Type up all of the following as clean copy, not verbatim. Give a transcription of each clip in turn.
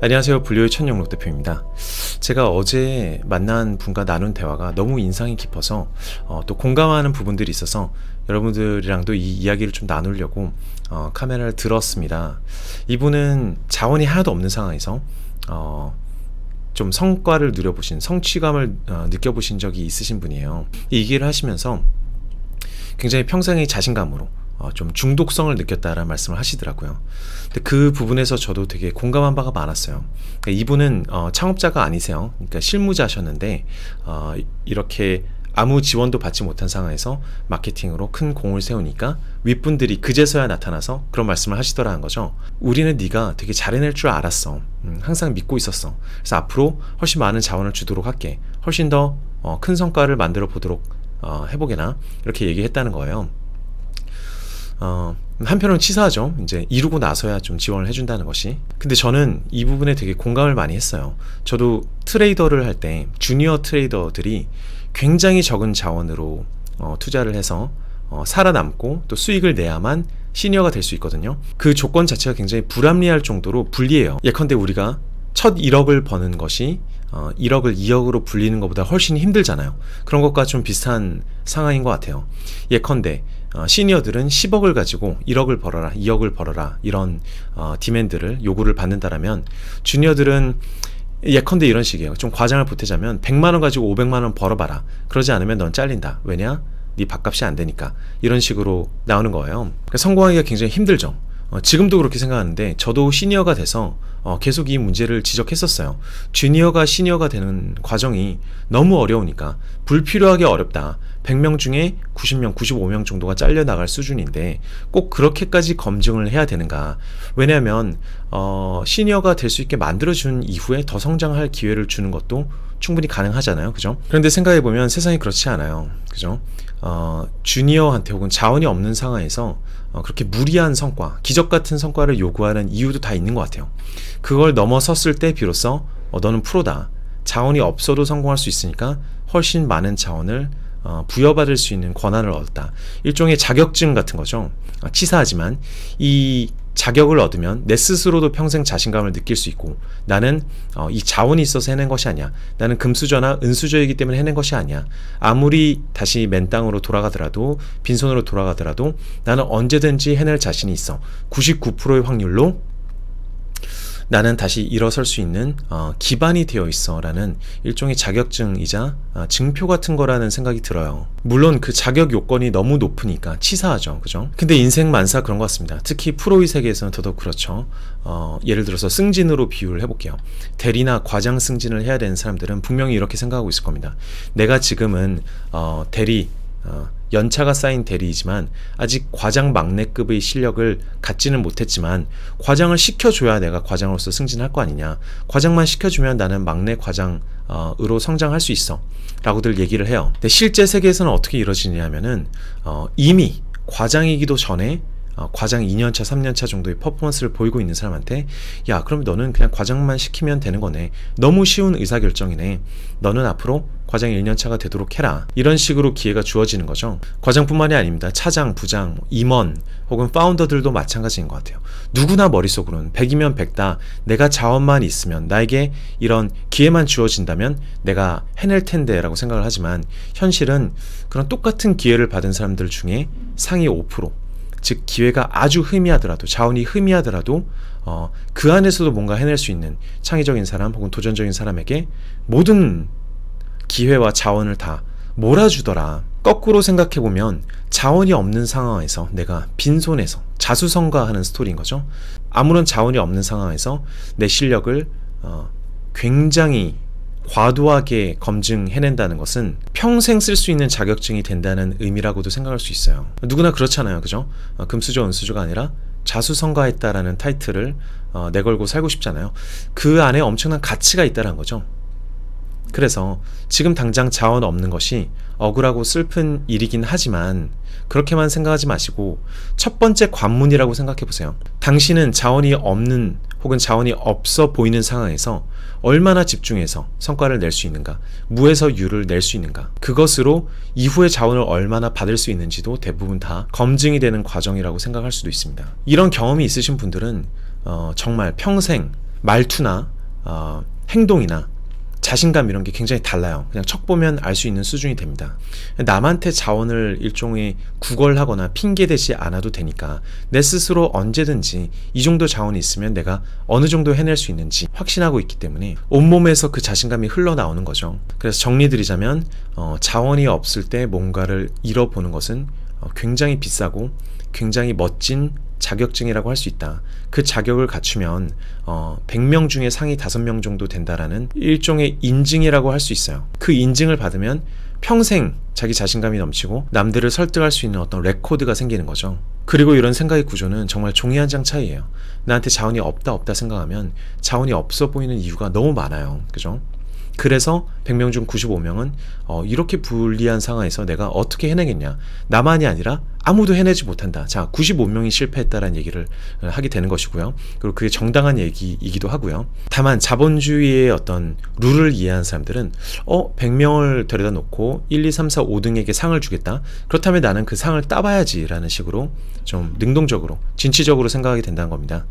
안녕하세요. 분류의 천영록 대표입니다. 제가 어제 만난 분과 나눈 대화가 너무 인상이 깊어서 또 공감하는 부분들이 있어서 여러분들이랑도 이 이야기를 좀 나누려고 카메라를 들었습니다. 이분은 자원이 하나도 없는 상황에서 좀 성과를 누려보신, 성취감을 느껴보신 적이 있으신 분이에요. 이 얘기를 하시면서 굉장히 평생의 자신감으로 좀 중독성을 느꼈다라는 말씀을 하시더라고요. 근데 그 부분에서 저도 되게 공감한 바가 많았어요. 그러니까 이분은 창업자가 아니세요. 그러니까 실무자셨는데 이렇게 아무 지원도 받지 못한 상황에서 마케팅으로 큰 공을 세우니까 윗분들이 그제서야 나타나서 그런 말씀을 하시더라는 거죠. 우리는 네가 되게 잘해낼 줄 알았어. 항상 믿고 있었어. 그래서 앞으로 훨씬 많은 자원을 주도록 할게. 훨씬 더 큰 성과를 만들어 보도록 해보게나, 이렇게 얘기했다는 거예요. 한편으로는 치사하죠. 이제 이루고 나서야 좀 지원을 해준다는 것이. 근데 저는 이 부분에 되게 공감을 많이 했어요. 저도 트레이더를 할 때 주니어 트레이더들이 굉장히 적은 자원으로 투자를 해서 살아남고 또 수익을 내야만 시니어가 될 수 있거든요. 그 조건 자체가 굉장히 불합리할 정도로 불리해요. 예컨대 우리가 첫 1억을 버는 것이 1억을 2억으로 불리는 것보다 훨씬 힘들잖아요. 그런 것과 좀 비슷한 상황인 것 같아요. 예컨대 시니어들은 10억을 가지고 1억을 벌어라, 2억을 벌어라, 이런 디맨드를, 요구를 받는다라면, 주니어들은 예컨대 이런 식이에요. 좀 과장을 보태자면 100만원 가지고 500만원 벌어봐라. 그러지 않으면 넌 잘린다. 왜냐? 네 밥값이 안 되니까. 이런 식으로 나오는 거예요. 그러니까 성공하기가 굉장히 힘들죠. 지금도 그렇게 생각하는데, 저도 시니어가 돼서 계속 이 문제를 지적했었어요. 주니어가 시니어가 되는 과정이 너무 어려우니까, 불필요하게 어렵다. 100명 중에 90명, 95명 정도가 잘려나갈 수준인데 꼭 그렇게까지 검증을 해야 되는가. 왜냐하면 시니어가 될 수 있게 만들어준 이후에 더 성장할 기회를 주는 것도 충분히 가능하잖아요. 그죠? 그런데 생각해보면 세상이 그렇지 않아요. 그죠? 주니어한테 혹은 자원이 없는 상황에서 그렇게 무리한 성과, 기적 같은 성과를 요구하는 이유도 다 있는 것 같아요. 그걸 넘어섰을 때 비로소 너는 프로다. 자원이 없어도 성공할 수 있으니까 훨씬 많은 자원을 부여받을 수 있는 권한을 얻었다. 일종의 자격증 같은 거죠. 치사하지만 이 자격을 얻으면 내 스스로도 평생 자신감을 느낄 수 있고, 나는 이 자원이 있어서 해낸 것이 아니야. 나는 금수저나 은수저이기 때문에 해낸 것이 아니야. 아무리 다시 맨 땅으로 돌아가더라도, 빈손으로 돌아가더라도 나는 언제든지 해낼 자신이 있어. 99%의 확률로 나는 다시 일어설 수 있는 기반이 되어 있어 라는 일종의 자격증이자 증표 같은 거라는 생각이 들어요. 물론 그 자격 요건이 너무 높으니까 치사하죠. 그죠? 근데 인생 만사 그런 것 같습니다. 특히 프로의 세계에서는 더더욱 그렇죠. 예를 들어서 승진으로 비유를 해볼게요. 대리나 과장 승진을 해야 되는 사람들은 분명히 이렇게 생각하고 있을 겁니다. 내가 지금은 대리, 연차가 쌓인 대리이지만 아직 과장 막내급의 실력을 갖지는 못했지만 과장을 시켜줘야 내가 과장으로서 승진할 거 아니냐. 과장만 시켜주면 나는 막내 과장으로 성장할 수 있어 라고들 얘기를 해요. 근데 실제 세계에서는 어떻게 이루어지냐면은 이미 과장이기도 전에 과장 2년차, 3년차 정도의 퍼포먼스를 보이고 있는 사람한테, 야, 그럼 너는 그냥 과장만 시키면 되는 거네. 너무 쉬운 의사결정이네. 너는 앞으로 과장 1년차가 되도록 해라. 이런 식으로 기회가 주어지는 거죠. 과장뿐만이 아닙니다. 차장, 부장, 임원 혹은 파운더들도 마찬가지인 것 같아요. 누구나 머릿속으로는 100이면 100다. 내가 자원만 있으면, 나에게 이런 기회만 주어진다면 내가 해낼 텐데 라고 생각을 하지만, 현실은 그런 똑같은 기회를 받은 사람들 중에 상위 5%, 즉 기회가 아주 희미하더라도, 자원이 희미하더라도 그 안에서도 뭔가 해낼 수 있는 창의적인 사람 혹은 도전적인 사람에게 모든 기회와 자원을 다 몰아주더라. 거꾸로 생각해보면 자원이 없는 상황에서 내가 빈손에서 자수성가하는 스토리인 거죠. 아무런 자원이 없는 상황에서 내 실력을 굉장히 과도하게 검증해낸다는 것은 평생 쓸 수 있는 자격증이 된다는 의미라고도 생각할 수 있어요. 누구나 그렇잖아요. 그죠? 금수저, 은수저가 아니라 자수성가했다라는 타이틀을 내걸고 살고 싶잖아요. 그 안에 엄청난 가치가 있다는 거죠. 그래서 지금 당장 자원 없는 것이 억울하고 슬픈 일이긴 하지만 그렇게만 생각하지 마시고 첫 번째 관문이라고 생각해 보세요. 당신은 자원이 없는 혹은 자원이 없어 보이는 상황에서 얼마나 집중해서 성과를 낼 수 있는가, 무에서 유를 낼 수 있는가, 그것으로 이후의 자원을 얼마나 받을 수 있는지도 대부분 다 검증이 되는 과정이라고 생각할 수도 있습니다. 이런 경험이 있으신 분들은 정말 평생 말투나 행동이나 자신감 이런 게 굉장히 달라요. 그냥 척 보면 알 수 있는 수준이 됩니다. 남한테 자원을 일종의 구걸하거나 핑계대지 않아도 되니까 내 스스로 언제든지 이 정도 자원이 있으면 내가 어느 정도 해낼 수 있는지 확신하고 있기 때문에 온몸에서 그 자신감이 흘러나오는 거죠. 그래서 정리드리자면 자원이 없을 때 뭔가를 잃어보는 것은 굉장히 비싸고 굉장히 멋진 자격증이라고 할 수 있다. 그 자격을 갖추면 100명 중에 상위 5명 정도 된다라는 일종의 인증이라고 할 수 있어요. 그 인증을 받으면 평생 자기 자신감이 넘치고 남들을 설득할 수 있는 어떤 레코드가 생기는 거죠. 그리고 이런 생각의 구조는 정말 종이 한 장 차이예요. 나한테 자원이 없다 생각하면 자원이 없어 보이는 이유가 너무 많아요. 그죠? 그래서 100명 중 95명은 이렇게 불리한 상황에서 내가 어떻게 해내겠냐, 나만이 아니라 아무도 해내지 못한다. 자, 95명이 실패했다라는 얘기를 하게 되는 것이고요. 그리고 그게 정당한 얘기이기도 하고요. 다만 자본주의의 어떤 룰을 이해한 사람들은 100명을 데려다 놓고 1, 2, 3, 4, 5등에게 상을 주겠다. 그렇다면 나는 그 상을 따봐야지 라는 식으로 좀 능동적으로 진취적으로 생각하게 된다는 겁니다.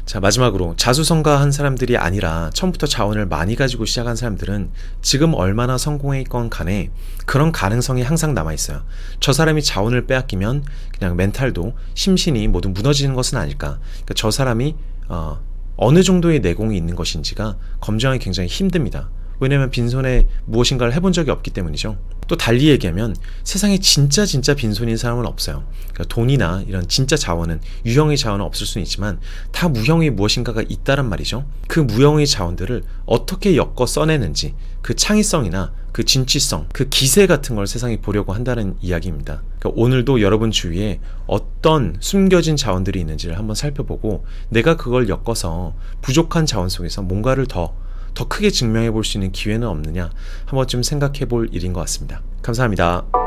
자, 마지막으로 자수성가한 사람들이 아니라 처음부터 자원을 많이 가지고 시작한 사람들은 지금 얼마나 성공했건 간에 그런 가능성이 항상 남아있어요. 저 사람이 자원을 빼앗기면 그냥 멘탈도 심신이 모두 무너지는 것은 아닐까. 그러니까 저 사람이 어느 정도의 내공이 있는 것인지가 검증하기 굉장히 힘듭니다. 왜냐면 빈손에 무엇인가를 해본 적이 없기 때문이죠. 또 달리 얘기하면 세상에 진짜 빈손인 사람은 없어요. 그러니까 돈이나 이런 진짜 자원은, 유형의 자원은 없을 수는 있지만 다 무형의 무엇인가가 있다란 말이죠. 그 무형의 자원들을 어떻게 엮어 써내는지, 그 창의성이나 그 진취성, 그 기세 같은 걸 세상이 보려고 한다는 이야기입니다. 그러니까 오늘도 여러분 주위에 어떤 숨겨진 자원들이 있는지를 한번 살펴보고 내가 그걸 엮어서 부족한 자원 속에서 뭔가를 더 크게 증명해 볼 수 있는 기회는 없느냐, 한 번쯤 생각해 볼 일인 것 같습니다. 감사합니다.